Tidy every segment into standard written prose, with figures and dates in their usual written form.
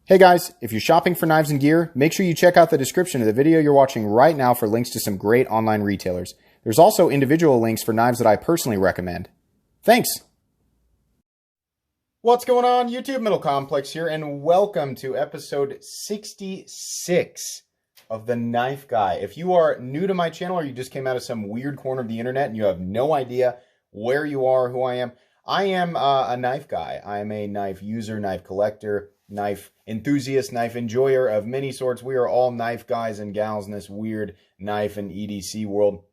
Hey guys, if you're shopping for knives and gear, make sure you check out the description of the video you're watching right now for links to some great online retailers. There's also individual links for knives that I personally recommend. Thanks! What's going on, YouTube? Middle Complex here, and welcome to episode 66 of The Knife Guy. If you are new to my channel or you just came out of some weird corner of the internet and you have no idea where you are, who I am a knife guy. I am a knife user, knife collector, knife enthusiast, knife enjoyer of many sorts. We are all knife guys and gals in this weird knife and EDC world.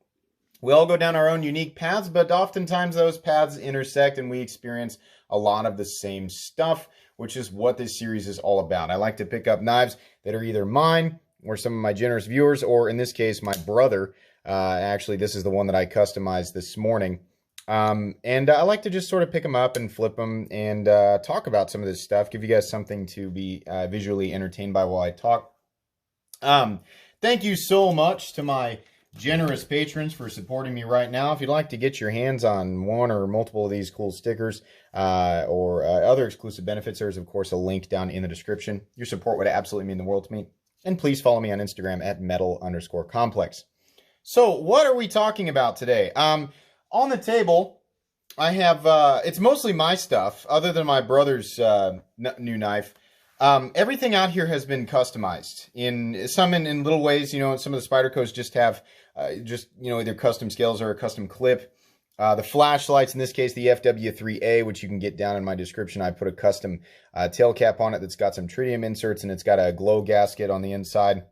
We all go down our own unique paths, but oftentimes those paths intersect and we experience a lot of the same stuff, which is what this series is all about. I like to pick up knives that are either mine or some of my generous viewers, or in this case, my brother. Actually, this is the one that I customized this morning. And I like to just sort of pick them up and flip them and talk about some of this stuff, give you guys something to be visually entertained by while I talk. Thank you so much to my generous patrons for supporting me right now. If you'd like to get your hands on one or multiple of these cool stickers or other exclusive benefits, there's of course a link down in the description. Your support would absolutely mean the world to me. And please follow me on Instagram at metal_complex. So what are we talking about today? On the table, I have, it's mostly my stuff, other than my brother's new knife. Everything out here has been customized, some in little ways. You know, some of the Spydercos just have, either custom scales or a custom clip. The flashlights, in this case, the FW3A, which you can get down in my description. I put a custom tail cap on it that's got some tritium inserts, and it's got a glow gasket on the inside.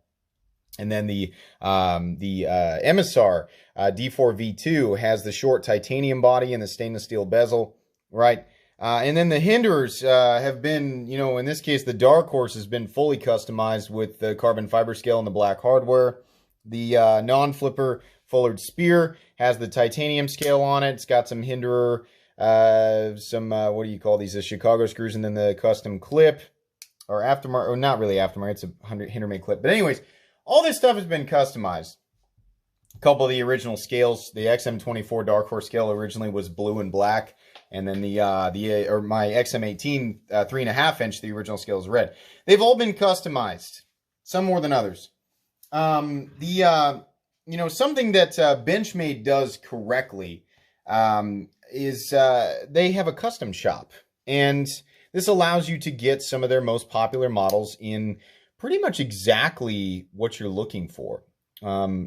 And then the Emissar D4V2 has the short titanium body and the stainless steel bezel, right? And then the Hinderers have been, in this case, the Dark Horse has been fully customized with the carbon fiber scale and the black hardware. The non-flipper Fullard Spear has the titanium scale on it. It's got some Hinderer, what do you call these? The Chicago screws, and then the custom clip, or aftermarket, or not really aftermarket, it's a Hindermade clip. But anyways, all this stuff has been customized. A couple of the original scales, the XM24 Dark Horse scale originally was blue and black, and then my XM18 3.5 inch, the original scale is red. They've all been customized, some more than others. Something that Benchmade does correctly is they have a custom shop, and this allows you to get some of their most popular models in pretty much exactly what you're looking for.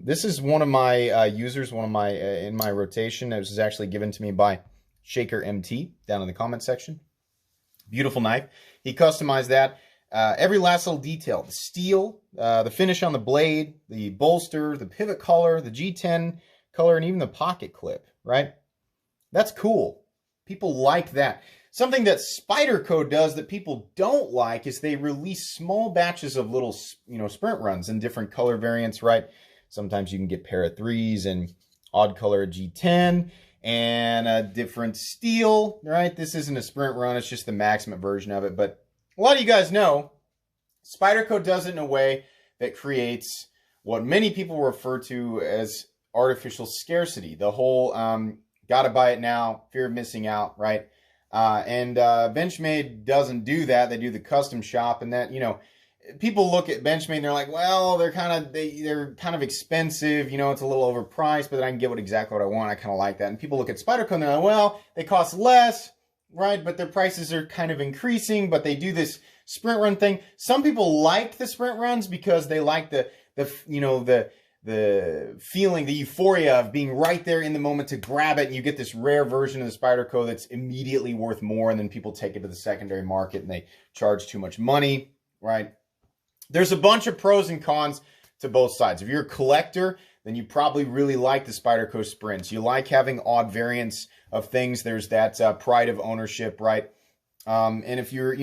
This is one of my users, in my rotation. This was actually given to me by Shaker MT down in the comment section. Beautiful knife. He customized that. Every last little detail, the steel, the finish on the blade, the bolster, the pivot color, the G10 color, and even the pocket clip, right? That's cool. People like that. Something that Spyderco does that people don't like is they release small batches of little, sprint runs in different color variants, right? Sometimes you can get Para 3s and odd color G10 and a different steel, right? This isn't a sprint run, it's just the Maximum version of it. But a lot of you guys know Spyderco does it in a way that creates what many people refer to as artificial scarcity. The whole gotta buy it now, fear of missing out, right? Benchmade doesn't do that. They do the custom shop, and that, people look at Benchmade and they're like, well, they're kind of expensive, it's a little overpriced, but then I can get exactly what I want. I kind of like that. And people look at Spyderco and they're like, well, they cost less, right? But their prices are kind of increasing, but they do this sprint run thing. Some people like the sprint runs because they like the feeling, the euphoria of being right there in the moment to grab it, and you get this rare version of the Spyderco that's immediately worth more, and then people take it to the secondary market and they charge too much money, right? There's a bunch of pros and cons to both sides. If you're a collector, then you probably really like the Spyderco Sprints. You like having odd variants of things. There's that pride of ownership, right? And if you're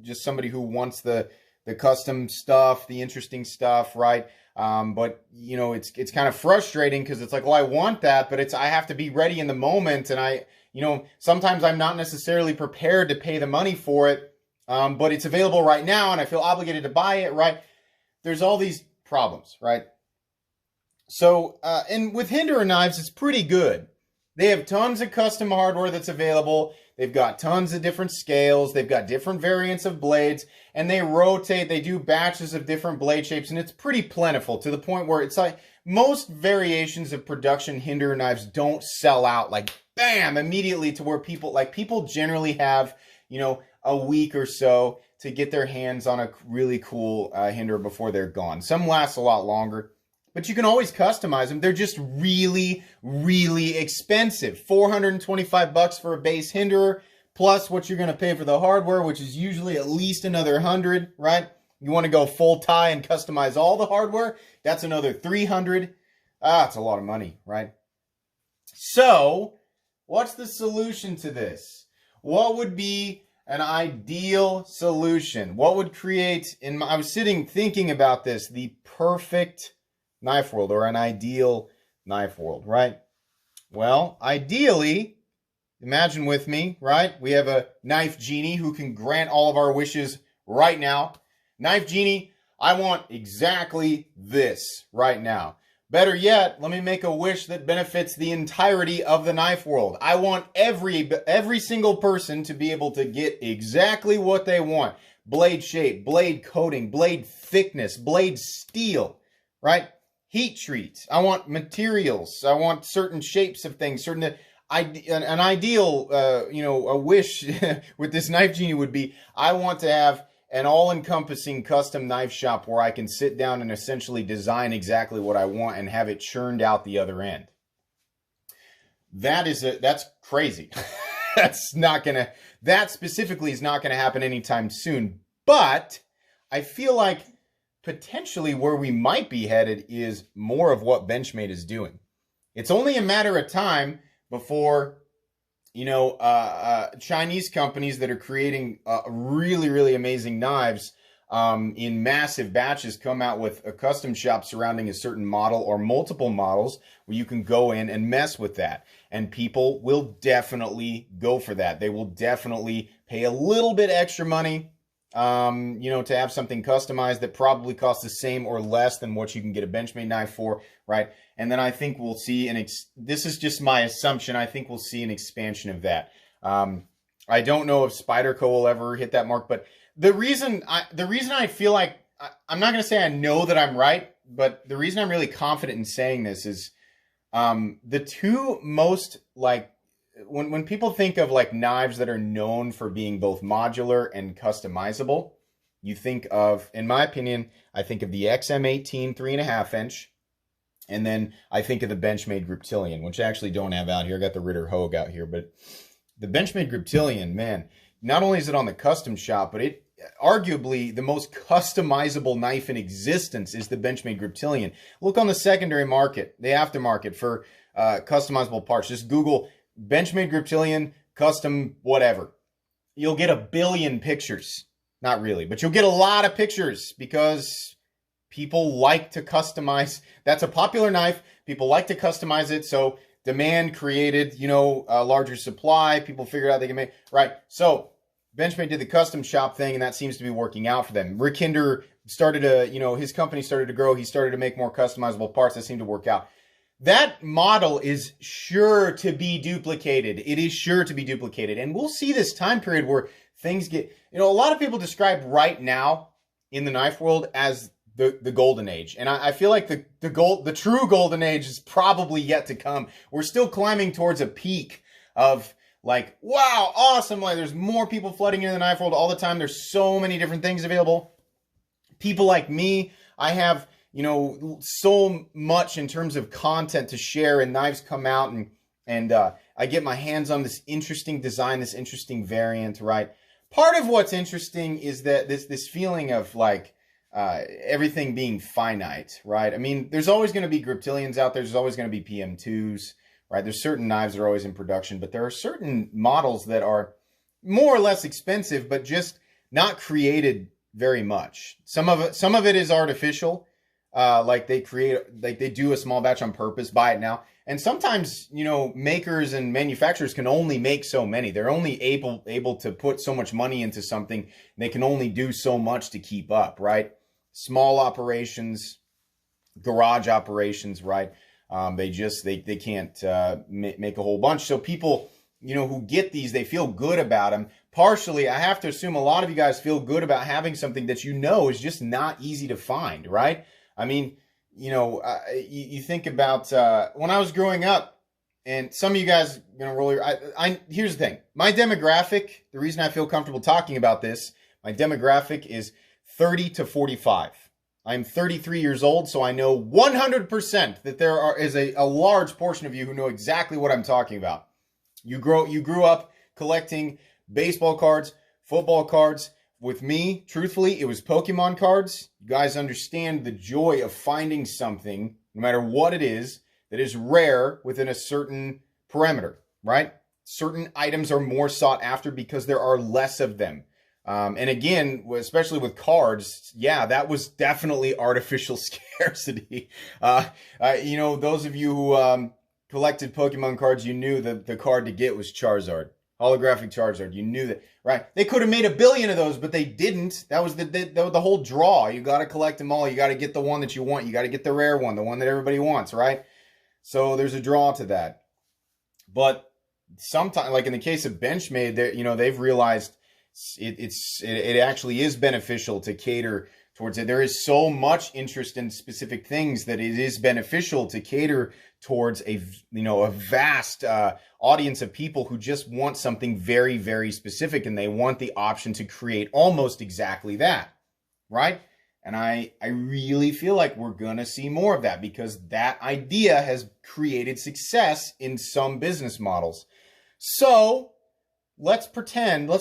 just somebody who wants the custom stuff, the interesting stuff, right? But it's kind of frustrating because it's like, well, I want that, but I have to be ready in the moment, and sometimes I'm not necessarily prepared to pay the money for it, but it's available right now, and I feel obligated to buy it, right? There's all these problems, right? So, and with Hinderer knives, it's pretty good. They have tons of custom hardware that's available. They've got tons of different scales. They've got different variants of blades, and they rotate. They do batches of different blade shapes, and it's pretty plentiful to the point where it's like most variations of production Hinderer knives don't sell out like bam immediately to where people generally have, a week or so to get their hands on a really cool Hinderer before they're gone. Some last a lot longer. But you can always customize them. They're just really, really expensive. $425 for a base Hinderer, plus what you're going to pay for the hardware, which is usually at least another $100, right? You want to go full tie and customize all the hardware, that's another $300. It's a lot of money, right? So, what's the solution to this? What would be an ideal solution? What would create, I was thinking about this, the perfect knife world, or an ideal knife world, right? Well, ideally, imagine with me, right? We have a knife genie who can grant all of our wishes right now. Knife genie, I want exactly this right now. Better yet, let me make a wish that benefits the entirety of the knife world. I want every single person to be able to get exactly what they want. Blade shape, blade coating, blade thickness, blade steel, right? Heat treat. I want materials. I want certain shapes of things. An ideal, a wish with this knife genie would be, I want to have an all-encompassing custom knife shop where I can sit down and essentially design exactly what I want and have it churned out the other end. That's crazy. That specifically is not gonna happen anytime soon. But I feel like potentially where we might be headed is more of what Benchmade is doing. It's only a matter of time before, Chinese companies that are creating really, really amazing knives in massive batches come out with a custom shop surrounding a certain model or multiple models where you can go in and mess with that. And people will definitely go for that. They will definitely pay a little bit extra money to have something customized that probably costs the same or less than what you can get a Benchmade knife for, right? And then I think we'll see this is just my assumption, I think we'll see an expansion of that. I don't know if Spyderco will ever hit that mark, but the reason I feel like, I'm not going to say I know that I'm right, but the reason I'm really confident in saying this is the two most, when people think of knives that are known for being both modular and customizable, you think of, in my opinion, I think of the XM18 3.5 inch, and then I think of the Benchmade Griptilian, which I actually don't have out here. I got the Ritter Hogue out here, but the Benchmade Griptilian, man, not only is it on the custom shop, but it arguably the most customizable knife in existence is the Benchmade Griptilian. Look on the secondary market, the aftermarket for customizable parts. Just Google Benchmade Griptilian custom whatever. You'll get a billion pictures. Not really, but you'll get a lot of pictures because people like to customize. That's a popular knife. People like to customize it. So demand created, a larger supply. People figured out they can make, right? So Benchmade did the custom shop thing, and that seems to be working out for them. Rick Hinderer started his company started to grow. He started to make more customizable parts that seemed to work out. That model is sure to be duplicated. It is sure to be duplicated. And we'll see this time period where things get, a lot of people describe right now in the knife world as the golden age. And I feel like the true golden age is probably yet to come. We're still climbing towards a peak of wow, awesome. There's more people flooding into the knife world all the time. There's so many different things available. People like me, I have so much in terms of content to share, and knives come out and I get my hands on this interesting design, this interesting variant, right? Part of what's interesting is that this feeling of everything being finite, right? I mean, there's always going to be Griptilians out there. There's always going to be PM2s, right? There's certain knives that are always in production, but there are certain models that are more or less expensive, but just not created very much. Some of it is artificial. They do a small batch on purpose, buy it now. And sometimes, makers and manufacturers can only make so many. They're only able to put so much money into something. They can only do so much to keep up, right? Small operations, garage operations, right? They can't make a whole bunch. So people, who get these, they feel good about them. Partially, I have to assume a lot of you guys feel good about having something that is just not easy to find, right? I mean, you think about when I was growing up, and some of you guys roll your. Here's the thing: my demographic. The reason I feel comfortable talking about this, my demographic is 30 to 45. I'm 33 years old, so I know 100% that there is a large portion of you who know exactly what I'm talking about. You grew up collecting baseball cards, football cards. With me, truthfully, it was Pokemon cards. You guys understand the joy of finding something, no matter what it is, that is rare within a certain parameter, right? Certain items are more sought after because there are less of them. And again, especially with cards, yeah, that was definitely artificial scarcity. Those of you who collected Pokemon cards, you knew that the card to get was Charizard. Holographic Charizard. You knew that, right? They could have made 1 billion of those, but they didn't. That was the whole draw. You got to collect them all. You got to get the one that you want. You got to get the rare one, the one that everybody wants, right? So there's a draw to that. But sometimes, like in the case of Benchmade, they've realized it actually is beneficial to cater towards it. There is so much interest in specific things that it is beneficial to cater towards a vast audience of people who just want something very, very specific, and they want the option to create almost exactly that, right? And I really feel like we're going to see more of that because that idea has created success in some business models. So let's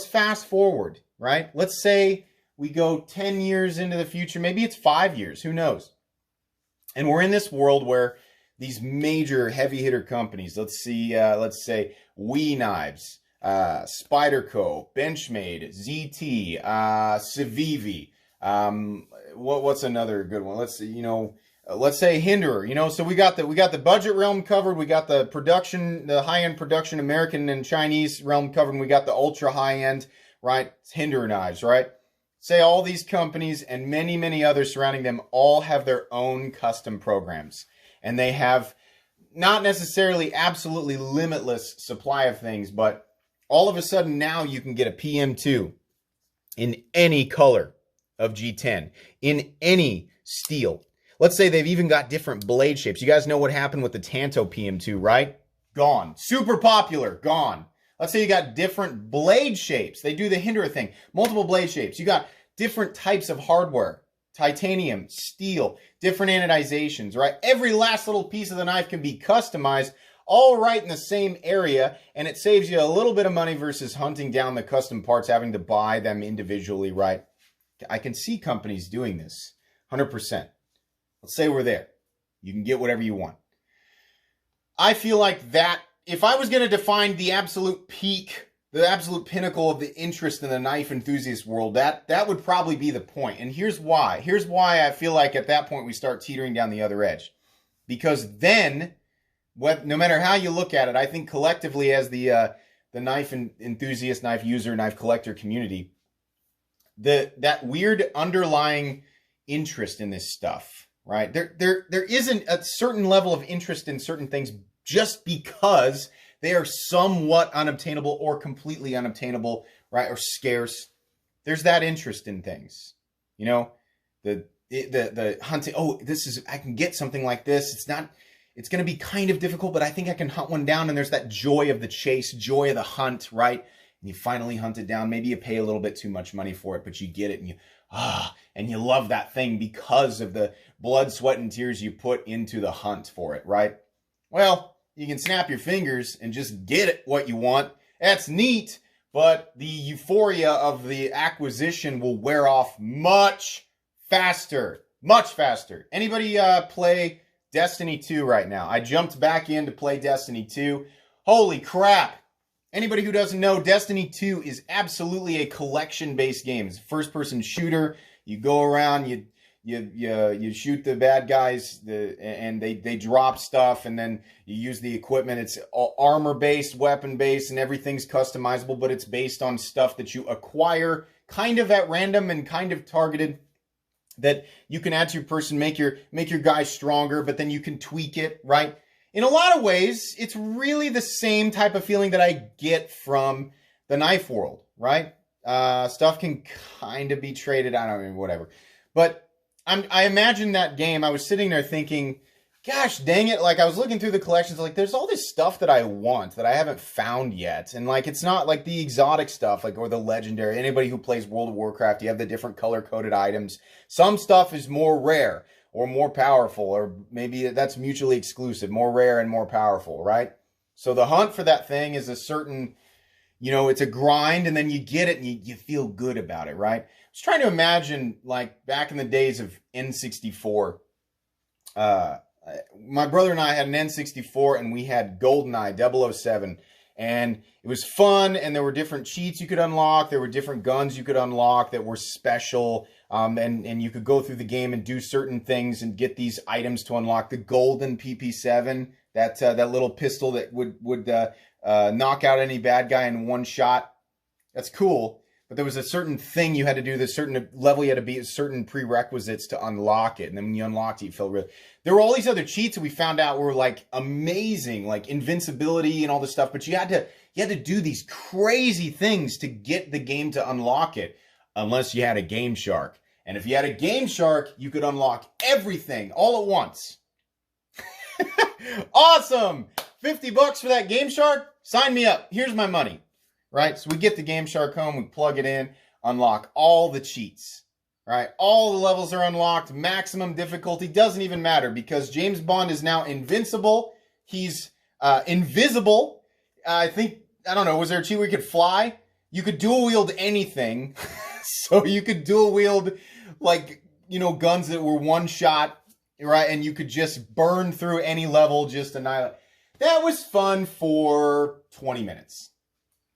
fast forward, right? Let's say we go 10 years into the future. Maybe it's 5 years. Who knows? And we're in this world where these major heavy hitter companies, let's say WE Knives, Spyderco, Benchmade, ZT, Civivi. What's another good one? Let's say Hinderer. So we got the budget realm covered. We got the high-end production, American and Chinese realm covered. And we got the ultra high-end, right? It's Hinderer knives, right? Say all these companies and many, many others surrounding them all have their own custom programs. And they have not necessarily absolutely limitless supply of things, but all of a sudden now you can get a PM2 in any color of G10, in any steel. Let's say they've even got different blade shapes. You guys know what happened with the Tanto PM2, right? Gone. Super popular. Gone. Let's say you got different blade shapes. They do the Hinderer thing. Multiple blade shapes. You got different types of hardware. Titanium, steel, different anodizations, right? Every last little piece of the knife can be customized, all right in the same area, and it saves you a little bit of money versus hunting down the custom parts, having to buy them individually, right? I can see companies doing this, 100%. Let's say we're there. You can get whatever you want. I feel like that, if I was going to define the absolute peak, the absolute pinnacle of the interest in the knife enthusiast world, that would probably be the point. And here's why. Here's why I feel like at that point we start teetering down the other edge. Because then, no matter how you look at it, I think collectively as the knife enthusiast, knife user, knife collector community, that weird underlying interest in this stuff, right? There isn't a certain level of interest in certain things just because they are somewhat unobtainable or completely unobtainable, right? Or scarce. There's that interest in things, the hunting. Oh, I can get something like this. It's going to be kind of difficult, but I think I can hunt one down. And there's that joy of the chase, joy of the hunt, right? And you finally hunt it down. Maybe you pay a little bit too much money for it, but you get it and you love that thing because of the blood, sweat, and tears you put into the hunt for it, right? Well, you can snap your fingers and just get it what you want. That's neat, but the euphoria of the acquisition will wear off much faster. Much faster. Anybody play Destiny 2 right now? I jumped back in to play Destiny 2. Holy crap. Anybody who doesn't know, Destiny 2 is absolutely a collection-based game. It's a first-person shooter. You go around, you shoot the bad guys, and they drop stuff, and then you use the equipment. It's armor-based, weapon-based, and everything's customizable, but it's based on stuff that you acquire kind of at random and kind of targeted that you can add to your person, make your guy stronger, but then you can tweak it, right? in a lot of ways, it's really the same type of feeling that I get from the knife world, right? Stuff can kind of be traded. I don't know, whatever. But I imagine that game. I was sitting there thinking, gosh, dang it. Like, I was looking through the collections, like, there's all this stuff that I want that I haven't found yet. And, like, it's not like the exotic stuff, like, or the legendary. Anybody who plays World of Warcraft, you have the different color-coded items. Some stuff is more rare or more powerful, or maybe that's mutually exclusive, more rare and more powerful, right? So the hunt for that thing is a certain, it's a grind, and then you get it and you feel good about it, right? I was trying to imagine, like, back in the days of N64, my brother and I had an N64, and we had GoldenEye 007, and it was fun, and there were different cheats you could unlock, there were different guns you could unlock that were special, and you could go through the game and do certain things and get these items to unlock. The golden PP7, that little pistol that would knock out any bad guy in one shot. That's cool. But there was a certain thing you had to do, this certain level you had to beat, certain prerequisites to unlock it. And then when you unlocked it, you felt really... There were all these other cheats that we found out were, like, amazing, like invincibility and all this stuff. But you had to do these crazy things to get the game to unlock it, unless you had a Game Shark. And if you had a Game Shark, you could unlock everything all at once. Awesome! $50 for that Game Shark? Sign me up. Here's my money. Right? So we get the Game Shark home, we plug it in, unlock all the cheats. Right? All the levels are unlocked, maximum difficulty, doesn't even matter because James Bond is now invincible. He's invisible. I don't know, was there a cheat where you could fly? You could dual wield anything. So you could dual wield, like, guns that were one shot, right? And you could just burn through any level, just annihilate. That was fun for 20 minutes.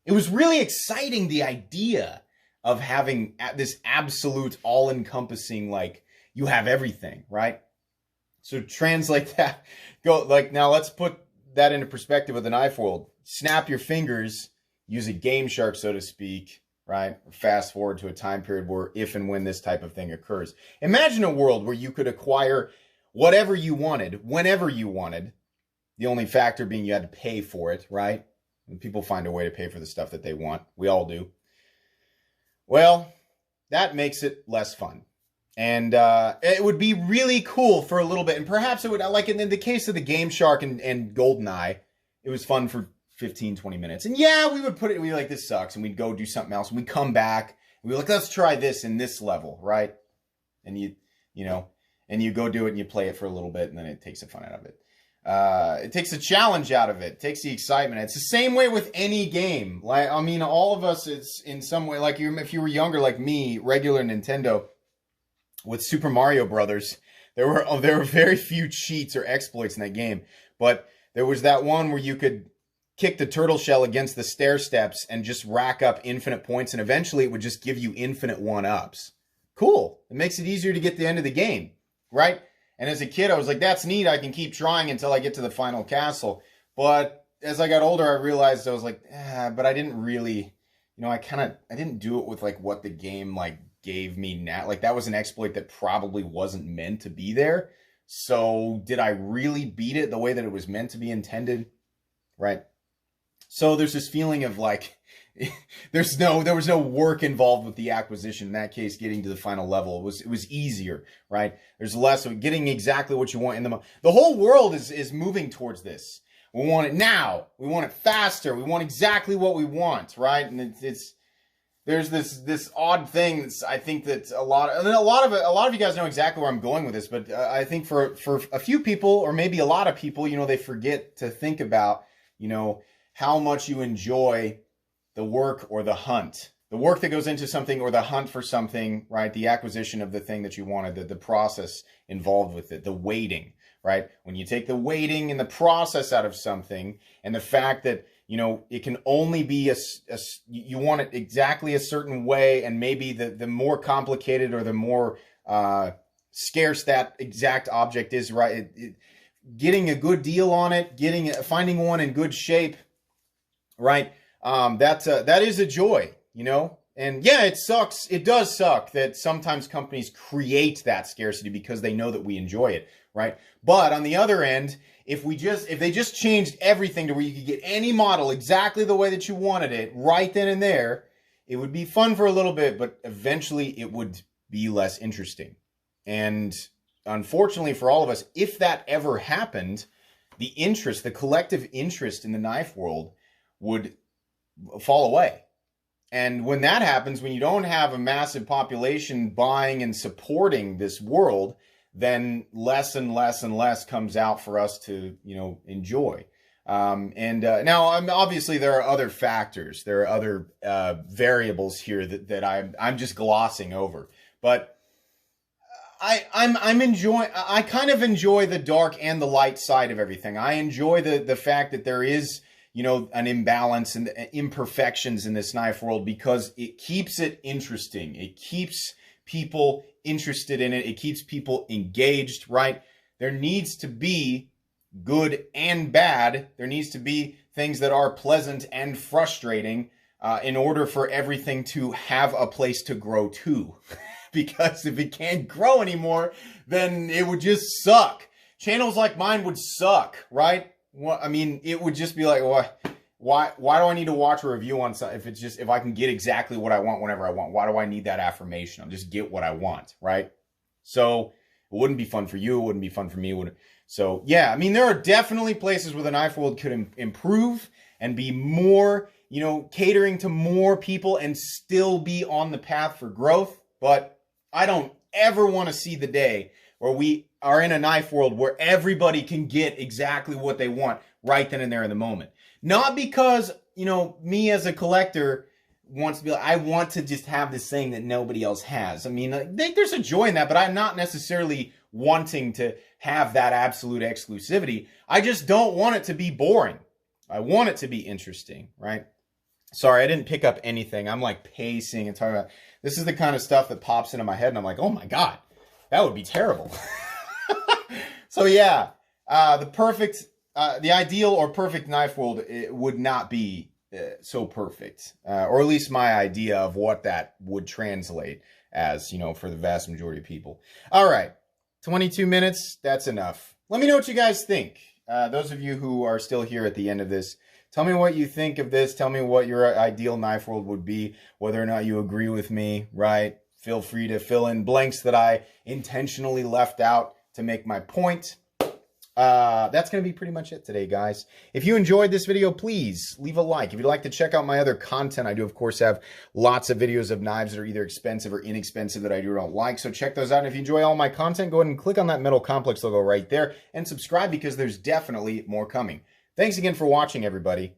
It was really exciting, the idea of having this absolute all-encompassing, like, you have everything, right? So translate that. Now let's put that into perspective with the knife world. Snap your fingers, use a Game Shark, so to speak, right? Fast forward to a time period where if and when this type of thing occurs. Imagine a world where you could acquire whatever you wanted, whenever you wanted. The only factor being you had to pay for it, right? And people find a way to pay for the stuff that they want. We all do. Well, that makes it less fun. And it would be really cool for a little bit. And perhaps it would, like in the case of the Game Shark and GoldenEye, it was fun for 15, 20 minutes. And yeah, we would we'd be like, this sucks. And we'd go do something else. And we'd come back. And we'd be like, let's try this in this level, right? And you go do it and you play it for a little bit. And then it takes the fun out of it. It takes the challenge out of it. It takes the excitement. It's the same way with any game. Like, I mean, all of us, it's in some way, like if you were younger like me, regular Nintendo, with Super Mario Brothers, there were very few cheats or exploits in that game. But there was that one where you could kick the turtle shell against the stair steps and just rack up infinite points, and eventually it would just give you infinite one-ups. Cool. It makes it easier to get to the end of the game, right? And as a kid, I was like, that's neat. I can keep trying until I get to the final castle. But as I got older, I realized I was like, but I didn't really, I didn't do it with like what the game like gave me now. Like that was an exploit that probably wasn't meant to be there. So did I really beat it the way that it was meant to be intended? Right. So there's this feeling of like, there was no work involved with the acquisition. In that case, getting to the final level, it was easier, right? There's less of getting exactly what you want in the whole world is moving towards this. We want it now. We want it faster. We want exactly what we want, right? And there's this odd thing that's, I think that a lot of you guys know exactly where I'm going with this, but I think for a few people, or maybe a lot of people, they forget to think about, how much you enjoy the work or the hunt. The work that goes into something or the hunt for something, right? The acquisition of the thing that you wanted, the process involved with it, the waiting, right? When you take the waiting and the process out of something, and the fact that, it can only be you want it exactly a certain way, and maybe the more complicated or the more scarce that exact object is, right? Getting a good deal on it, finding one in good shape, right? That is a joy, And yeah, it sucks. It does suck that sometimes companies create that scarcity because they know that we enjoy it, right? But on the other end, if they just changed everything to where you could get any model exactly the way that you wanted it right then and there, it would be fun for a little bit, but eventually it would be less interesting. And unfortunately for all of us, if that ever happened, the collective interest in the knife world would fall away. And when that happens, when you don't have a massive population buying and supporting this world, then less and less and less comes out for us to, enjoy. Now, obviously, there are other factors. There are other variables here that I'm just glossing over. But I kind of enjoy the dark and the light side of everything. I enjoy the fact that there is, an imbalance and imperfections in this knife world because it keeps it interesting. It keeps people interested in it. It keeps people engaged, right? There needs to be good and bad. There needs to be things that are pleasant and frustrating in order for everything to have a place to grow to. Because if it can't grow anymore, then it would just suck. Channels like mine would suck, right? Well, I mean, it would just be like, why do I need to watch a review on something if I can get exactly what I want whenever I want? Why do I need that affirmation? I'll just get what I want, right? So it wouldn't be fun for you. It wouldn't be fun for me. So yeah, I mean, there are definitely places where the knife world could improve and be more, catering to more people and still be on the path for growth. But I don't ever want to see the day where we are in a knife world where everybody can get exactly what they want right then and there in the moment. Not because, me as a collector wants to be like, I want to just have this thing that nobody else has. I mean, there's a joy in that, but I'm not necessarily wanting to have that absolute exclusivity. I just don't want it to be boring. I want it to be interesting, right? Sorry, I didn't pick up anything. I'm like pacing and talking about, this is the kind of stuff that pops into my head and I'm like, oh my God, that would be terrible. So yeah, the ideal or perfect knife world, it would not be so perfect, or at least my idea of what that would translate as, for the vast majority of people. All right, 22 minutes, that's enough. Let me know what you guys think. Those of you who are still here at the end of this, tell me what you think of this. Tell me what your ideal knife world would be, whether or not you agree with me, right? Feel free to fill in blanks that I intentionally left out to make my point. That's going to be pretty much it today, guys. If you enjoyed this video, please leave a like. If you'd like to check out my other content, I do, of course, have lots of videos of knives that are either expensive or inexpensive that I do or don't like. So check those out. And if you enjoy all my content, go ahead and click on that Metal Complex logo right there and subscribe because there's definitely more coming. Thanks again for watching, everybody,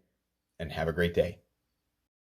and have a great day.